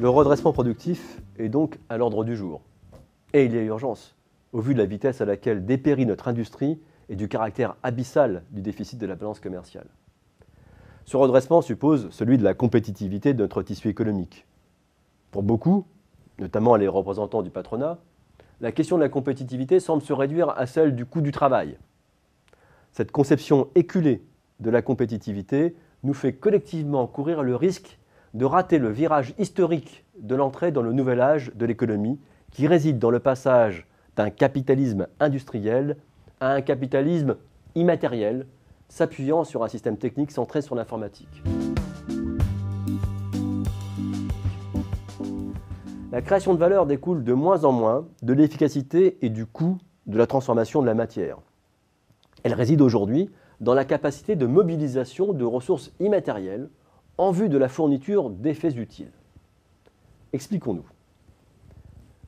Le redressement productif est donc à l'ordre du jour. Et il y a urgence, au vu de la vitesse à laquelle dépérit notre industrie et du caractère abyssal du déficit de la balance commerciale. Ce redressement suppose celui de la compétitivité de notre tissu économique. Pour beaucoup, notamment les représentants du patronat, la question de la compétitivité semble se réduire à celle du coût du travail. Cette conception éculée de la compétitivité nous fait collectivement courir le risque de rater le virage historique de l'entrée dans le nouvel âge de l'économie qui réside dans le passage d'un capitalisme industriel à un capitalisme immatériel s'appuyant sur un système technique centré sur l'informatique. La création de valeur découle de moins en moins de l'efficacité et du coût de la transformation de la matière. Elle réside aujourd'hui dans la capacité de mobilisation de ressources immatérielles en vue de la fourniture d'effets utiles. Expliquons-nous.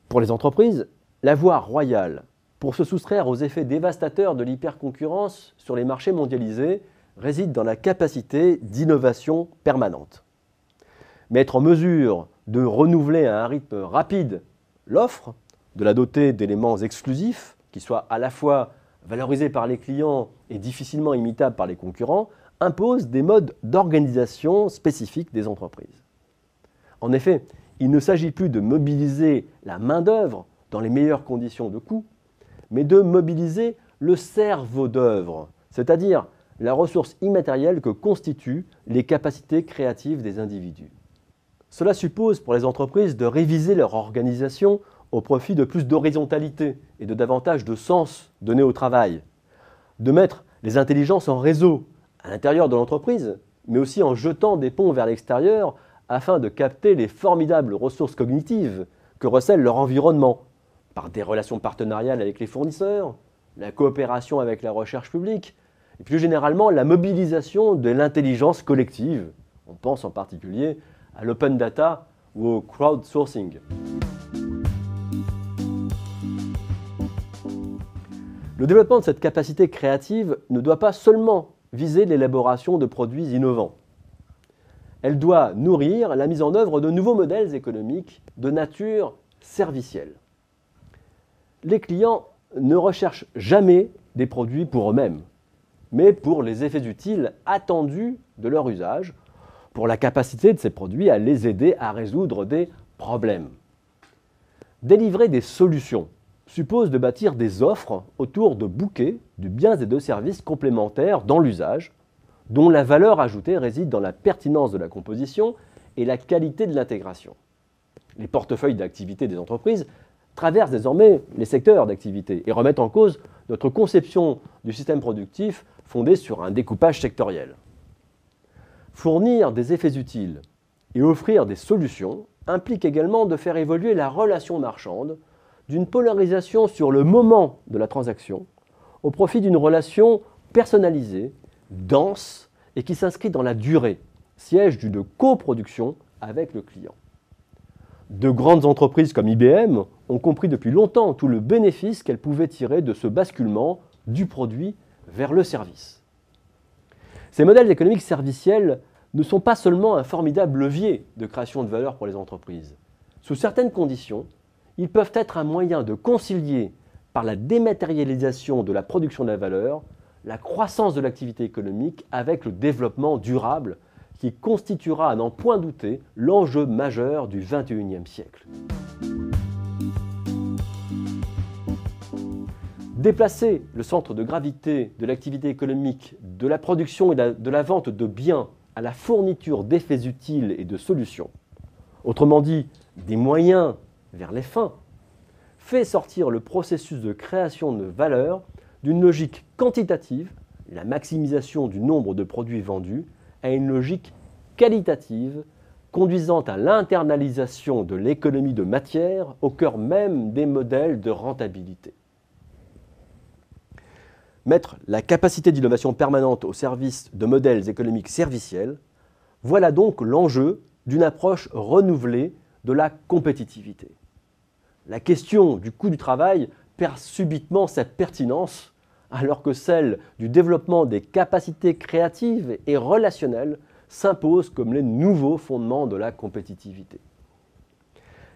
Pour les entreprises, la voie royale pour se soustraire aux effets dévastateurs de l'hyperconcurrence sur les marchés mondialisés réside dans la capacité d'innovation permanente. Mais être en mesure de renouveler à un rythme rapide l'offre, de la doter d'éléments exclusifs qui soient à la fois valorisés par les clients et difficilement imitables par les concurrents, impose des modes d'organisation spécifiques des entreprises. En effet, il ne s'agit plus de mobiliser la main-d'œuvre dans les meilleures conditions de coût, mais de mobiliser le cerveau d'œuvre, c'est-à-dire la ressource immatérielle que constituent les capacités créatives des individus. Cela suppose pour les entreprises de réviser leur organisation au profit de plus d'horizontalité et de davantage de sens donné au travail, de mettre les intelligences en réseau à l'intérieur de l'entreprise, mais aussi en jetant des ponts vers l'extérieur afin de capter les formidables ressources cognitives que recèle leur environnement, par des relations partenariales avec les fournisseurs, la coopération avec la recherche publique, et plus généralement la mobilisation de l'intelligence collective. On pense en particulier à l'open data ou au crowdsourcing. Le développement de cette capacité créative ne doit pas seulement viser l'élaboration de produits innovants. Elle doit nourrir la mise en œuvre de nouveaux modèles économiques de nature servicielle. Les clients ne recherchent jamais des produits pour eux-mêmes, mais pour les effets utiles attendus de leur usage, pour la capacité de ces produits à les aider à résoudre des problèmes. Délivrer des solutions suppose de bâtir des offres autour de bouquets de biens et de services complémentaires dans l'usage, dont la valeur ajoutée réside dans la pertinence de la composition et la qualité de l'intégration. Les portefeuilles d'activité des entreprises traversent désormais les secteurs d'activité et remettent en cause notre conception du système productif fondée sur un découpage sectoriel. Fournir des effets utiles et offrir des solutions implique également de faire évoluer la relation marchande d'une polarisation sur le moment de la transaction au profit d'une relation personnalisée, dense et qui s'inscrit dans la durée, siège d'une coproduction avec le client. De grandes entreprises comme IBM ont compris depuis longtemps tout le bénéfice qu'elles pouvaient tirer de ce basculement du produit vers le service. Ces modèles économiques serviciels ne sont pas seulement un formidable levier de création de valeur pour les entreprises. Sous certaines conditions, ils peuvent être un moyen de concilier, par la dématérialisation de la production de la valeur, la croissance de l'activité économique avec le développement durable qui constituera, à n'en point douter, l'enjeu majeur du XXIe siècle. Déplacer le centre de gravité de l'activité économique de la production et de la vente de biens à la fourniture d'effets utiles et de solutions, autrement dit, des moyens vers les fins, fait sortir le processus de création de valeur d'une logique quantitative, la maximisation du nombre de produits vendus, à une logique qualitative, conduisant à l'internalisation de l'économie de matière au cœur même des modèles de rentabilité. Mettre la capacité d'innovation permanente au service de modèles économiques serviciels, voilà donc l'enjeu d'une approche renouvelée de la compétitivité. La question du coût du travail perd subitement sa pertinence alors que celle du développement des capacités créatives et relationnelles s'impose comme les nouveaux fondements de la compétitivité.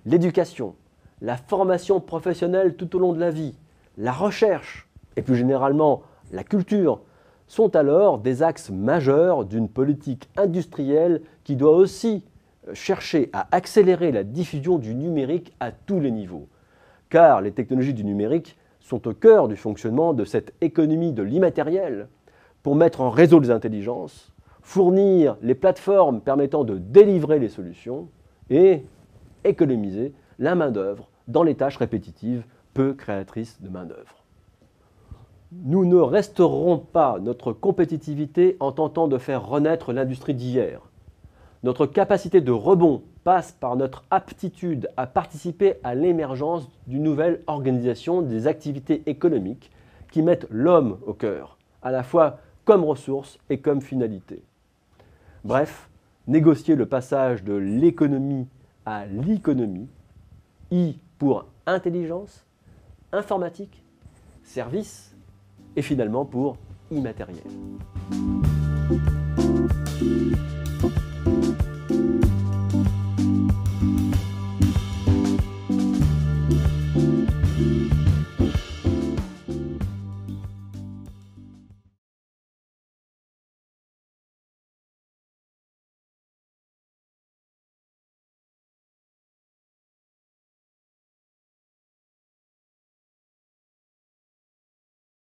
L'éducation, la formation professionnelle tout au long de la vie, la recherche et plus généralement la culture sont alors des axes majeurs d'une politique industrielle qui doit aussi chercher à accélérer la diffusion du numérique à tous les niveaux. Car les technologies du numérique sont au cœur du fonctionnement de cette économie de l'immatériel pour mettre en réseau les intelligences, fournir les plateformes permettant de délivrer les solutions et économiser la main-d'œuvre dans les tâches répétitives peu créatrices de main-d'œuvre. Nous ne restaurerons pas notre compétitivité en tentant de faire renaître l'industrie d'hier. Notre capacité de rebond passe par notre aptitude à participer à l'émergence d'une nouvelle organisation des activités économiques qui mettent l'homme au cœur, à la fois comme ressource et comme finalité. Bref, négocier le passage de l'économie à l'économie, I pour intelligence, informatique, service, et finalement pour immatériel.